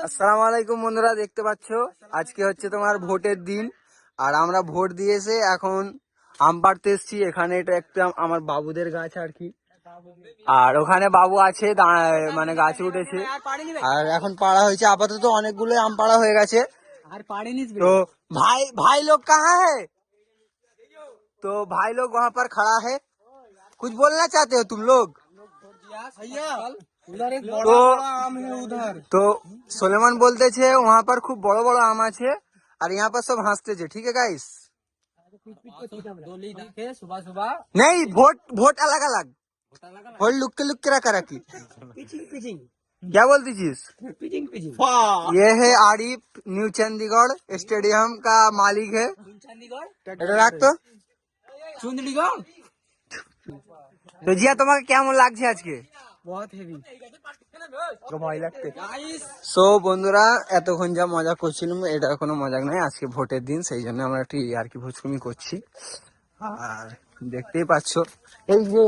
আসসালামু আলাইকুম বন্ধুরা, দেখতে পাচ্ছ আজকে হচ্ছে তোমার ভোটের দিন। আর আমরা ভোট দিয়েছে এখন আম পাড়তে এসছি। এখানে এটা একটা আমার বাবুদের গাছ আর কি। আর ওখানে বাবু আছে মানে গাছে উঠেছে। আর এখন পাড়া হয়েছে, আপাতত অনেকগুলো আম পাড়া হয়ে গেছে। তো भाई भाई लोग कहाँ है? तो भाई लोग वहाँ पर खड़ा है। कुछ बोलना चाहते हो तुम लोग? उधर एक तो बड़ा आम है उधर। तो सुलेमान बोलते थे वहाँ पर खूब बड़ो बड़ो आम আছে और यहाँ पर सब हंसते थे। ठीक है गाइस? सुबह सुबह नहीं, वोट वोट अलग अलग, वोट लुक के रखा रखी। क्या बोलती चीज? ये है आरिफ, न्यू चंडीगढ़ स्टेडियम का मालिक है। এটা রাখতো। चुंदड़ीगढ़ তো জিয়া তোমাকে কেমন লাগছে আজকে? बहुत हेवी। ভয় লাগছে। সো বন্ধুরা, এতক্ষণ যা মজা করছিলাম এটা কোনো মজা নয়, আজকে ভোটের দিন, সেই জন্য আমরা একটু আর কি ভোজকুমি করছি। আর দেখতেই পাচ্ছ এই যে